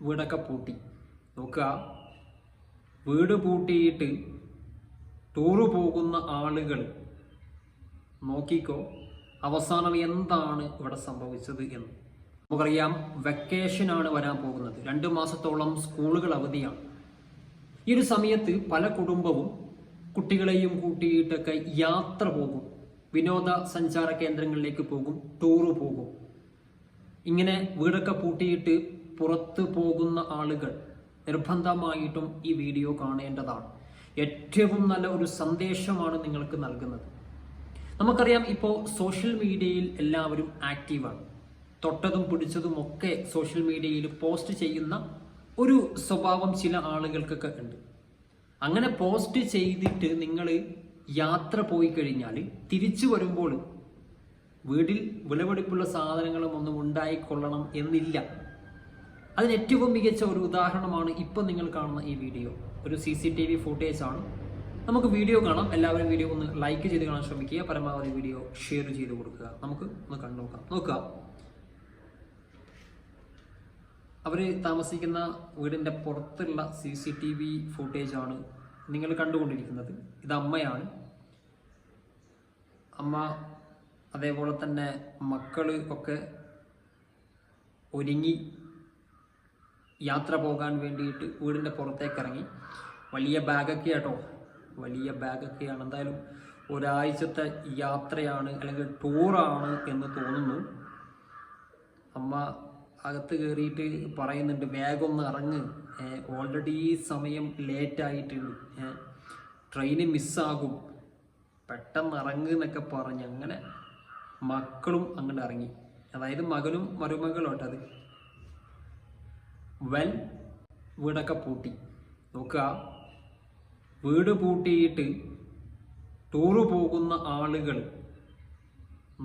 വീടൊക്കെ പൂട്ടി. നോക്കുക, വീട് പൂട്ടിയിട്ട് ടൂറ് പോകുന്ന ആളുകൾ നോക്കിക്കോ അവസാനം എന്താണ് ഇവിടെ സംഭവിച്ചത് എന്ന്. നമുക്കറിയാം, വെക്കേഷനാണ് വരാൻ പോകുന്നത്. 2 മാസത്തോളം സ്കൂളുകൾ അവധിയാണ്. ഈ ഒരു സമയത്ത് പല കുടുംബവും കുട്ടികളെയും കൂട്ടിയിട്ടൊക്കെ യാത്ര പോകും, വിനോദ സഞ്ചാര കേന്ദ്രങ്ങളിലേക്ക് പോകും, ടൂറ് പോകും. ഇങ്ങനെ വീടൊക്കെ പൂട്ടിയിട്ട് പുറത്ത് പോകുന്ന ആളുകൾ നിർബന്ധമായിട്ടും ഈ വീഡിയോ കാണേണ്ടതാണ്. ഏറ്റവും നല്ല ഒരു സന്ദേശമാണ് നിങ്ങൾക്ക് നൽകുന്നത്. നമുക്കറിയാം, ഇപ്പോൾ സോഷ്യൽ മീഡിയയിൽ എല്ലാവരും ആക്റ്റീവാണ്. തൊട്ടതും പിടിച്ചതും ഒക്കെ സോഷ്യൽ മീഡിയയിൽ പോസ്റ്റ് ചെയ്യുന്ന ഒരു സ്വഭാവം ചില ആളുകൾക്കൊക്കെ ഉണ്ട്. അങ്ങനെ പോസ്റ്റ് ചെയ്തിട്ട് നിങ്ങൾ യാത്ര പോയി കഴിഞ്ഞാൽ തിരിച്ചു വരുമ്പോൾ വീട്ടിൽ വിലപിടിപ്പുള്ള സാധനങ്ങളും ഒന്നും ഉണ്ടായിക്കൊള്ളണം എന്നില്ല. അതിന് ഏറ്റവും മികച്ച ഒരു ഉദാഹരണമാണ് ഇപ്പം നിങ്ങൾ കാണുന്ന ഈ വീഡിയോ. ഒരു CCTV ഫുട്ടേജ് ആണ്. നമുക്ക് വീഡിയോ കാണാം. എല്ലാവരും വീഡിയോ ഒന്ന് ലൈക്ക് ചെയ്ത് കാണാൻ ശ്രമിക്കുക. പരമാവധി വീഡിയോ ഷെയർ ചെയ്ത് കൊടുക്കുക. നമുക്ക് ഒന്ന് കണ്ടു നോക്കാം. നോക്കുക, അവർ താമസിക്കുന്ന വീടിൻ്റെ പുറത്തുള്ള CCTV ഫുട്ടേജ് ആണ് നിങ്ങൾ കണ്ടുകൊണ്ടിരിക്കുന്നത്. ഇത് അമ്മയാണ്. അമ്മ അതേപോലെ തന്നെ മക്കള് ഒക്കെ ഒരുങ്ങി യാത്ര പോകാൻ വേണ്ടിയിട്ട് വീടിൻ്റെ പുറത്തേക്ക് ഇറങ്ങി. വലിയ ബാഗൊക്കെ ആട്ടോ, വലിയ ബാഗൊക്കെയാണ്. എന്തായാലും ഒരാഴ്ചത്തെ യാത്രയാണ് അല്ലെങ്കിൽ ടൂറാണ് എന്ന് തോന്നുന്നു. അമ്മ അകത്ത് കയറിയിട്ട് പറയുന്നുണ്ട്, വേഗം ഒന്ന് ഇറങ്ങ്, ഓൾറെഡി സമയം ലേറ്റായിട്ടുണ്ട്, ട്രെയിന് മിസ്സാകും, പെട്ടെന്ന് ഇറങ്ങ് എന്നൊക്കെ പറഞ്ഞ് അങ്ങനെ മക്കളും അങ്ങോട്ട് ഇറങ്ങി. അതായത് മകനും മരുമകളും കേട്ടത്. വീടൊക്കെ പൂട്ടി. നോക്കുക, വീട് പൂട്ടിയിട്ട് ടൂറ് പോകുന്ന ആളുകൾ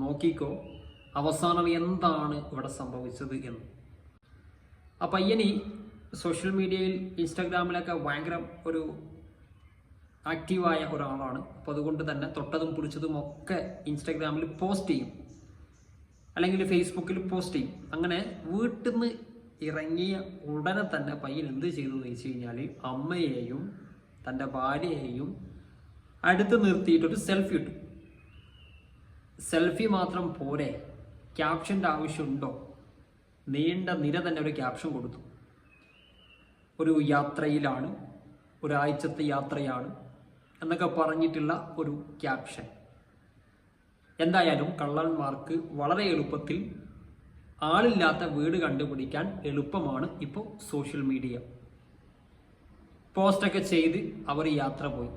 നോക്കിക്കോ അവസാനം എന്താണ് ഇവിടെ സംഭവിച്ചത് എന്ന്. ആ പയ്യന് സോഷ്യൽ മീഡിയയിൽ ഇൻസ്റ്റാഗ്രാമിലൊക്കെ ഭയങ്കര ഒരു ആക്റ്റീവായ ഒരാളാണ്. അപ്പോൾ അതുകൊണ്ട് തന്നെ തൊട്ടതും പിടിച്ചതും ഒക്കെ ഇൻസ്റ്റാഗ്രാമിൽ പോസ്റ്റ് ചെയ്യും, അല്ലെങ്കിൽ ഫേസ്ബുക്കിൽ പോസ്റ്റ് ചെയ്യും. അങ്ങനെ വീട്ടിൽ നിന്ന് ഇറങ്ങിയ ഉടനെ തന്നെ പയ്യൻ എന്ത് ചെയ്തു എന്ന് വെച്ച് കഴിഞ്ഞാൽ അമ്മയെയും തൻ്റെ ഭാര്യയെയും അടുത്ത് നിർത്തിയിട്ടൊരു സെൽഫി ഇട്ടു. സെൽഫി മാത്രം പോരെ, ക്യാപ്ഷൻ്റെ ആവശ്യമുണ്ടോ? നീണ്ട നിര തന്നെ ഒരു ക്യാപ്ഷൻ കൊടുത്തു. ഒരു യാത്രയിലാണ്, ഒരാഴ്ചത്തെ യാത്രയാണ് എന്നൊക്കെ പറഞ്ഞിട്ടുള്ള ഒരു ക്യാപ്ഷൻ. എന്തായാലും കള്ളന്മാർക്ക് വളരെ എളുപ്പത്തിൽ ആളില്ലാത്ത വീട് കണ്ടുപിടിക്കാൻ എളുപ്പമാണ് ഇപ്പോൾ സോഷ്യൽ മീഡിയ. പോസ്റ്റൊക്കെ ചെയ്ത് അവർ യാത്ര പോയി.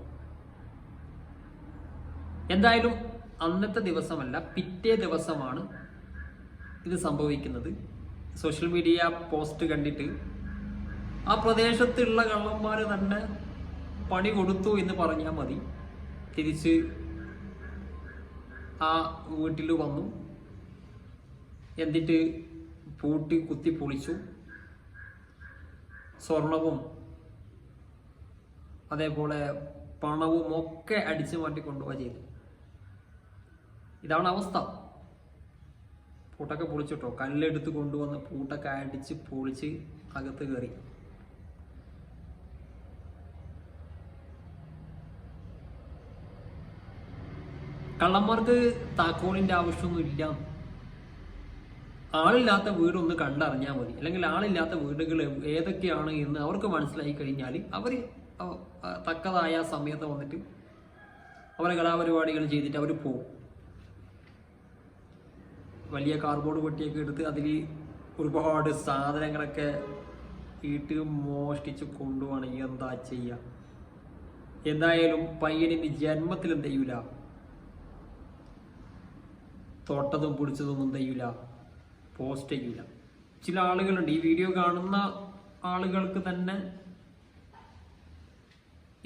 എന്തായാലും അന്നത്തെ ദിവസമല്ല, പിറ്റേ ദിവസമാണ് ഇത് സംഭവിക്കുന്നത്. സോഷ്യൽ മീഡിയ പോസ്റ്റ് കണ്ടിട്ട് ആ പ്രദേശത്തുള്ള കള്ളന്മാർ തന്നെ പണി കൊടുത്തു എന്ന് പറഞ്ഞാൽ മതി. തിരിച്ച് ആ വീട്ടിൽ വന്നു, എന്നിട്ട് പൂട്ടി കുത്തി പൊളിച്ചു. സ്വർണവും അതേപോലെ പണവും ഒക്കെ അടിച്ചു മാറ്റി കൊണ്ടുപോവുക ചെയ്തു. ഇതാണ് അവസ്ഥ. പൂട്ടൊക്കെ പൊളിച്ചിട്ടോ, കല്ലെടുത്ത് കൊണ്ടുവന്ന് പൂട്ടൊക്കെ അടിച്ച് പൊളിച്ച് അകത്ത് കയറി. കള്ളന്മാർക്ക് താക്കോലിന്റെ ആവശ്യമൊന്നുമില്ല. ആളില്ലാത്ത വീടൊന്ന് കണ്ടറിഞ്ഞാൽ മതി, അല്ലെങ്കിൽ ആളില്ലാത്ത വീടുകൾ ഏതൊക്കെയാണ് എന്ന് അവർക്ക് മനസ്സിലായി കഴിഞ്ഞാൽ അവർ തക്കതായ സമയത്ത് വന്നിട്ട് അവരെ കലാപരിപാടികൾ ചെയ്തിട്ട് അവർ പോകും. വലിയ കാർഡ്ബോർഡ് പെട്ടിയൊക്കെ എടുത്ത് അതിൽ ഒരുപാട് സാധനങ്ങളൊക്കെ ഇട്ട് മോഷ്ടിച്ച് കൊണ്ടുപോകണമെങ്കിൽ എന്താ ചെയ്യുക? എന്തായാലും പയ്യനിന് ജന്മത്തിൽ എന്ത് ചെയ്യൂല, തൊട്ടതും പിടിച്ചതൊന്നും ചെയ്യൂല, പോസ്റ്റ് ചെയ്യൂല. ചില ആളുകളുണ്ട്, ഈ വീഡിയോ കാണുന്ന ആളുകൾക്ക് തന്നെ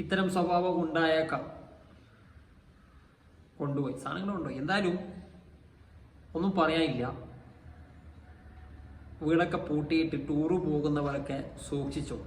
ഇത്തരം സ്വഭാവം ഉണ്ടായേക്കാം. കൊണ്ടുപോയി സാധനങ്ങൾ കൊണ്ടുപോയി. എന്തായാലും ഒന്നും പറയാനില്ല. വീടൊക്കെ പൂട്ടിയിട്ട് ടൂറ് പോകുന്നവരൊക്കെ സൂക്ഷിച്ചോ.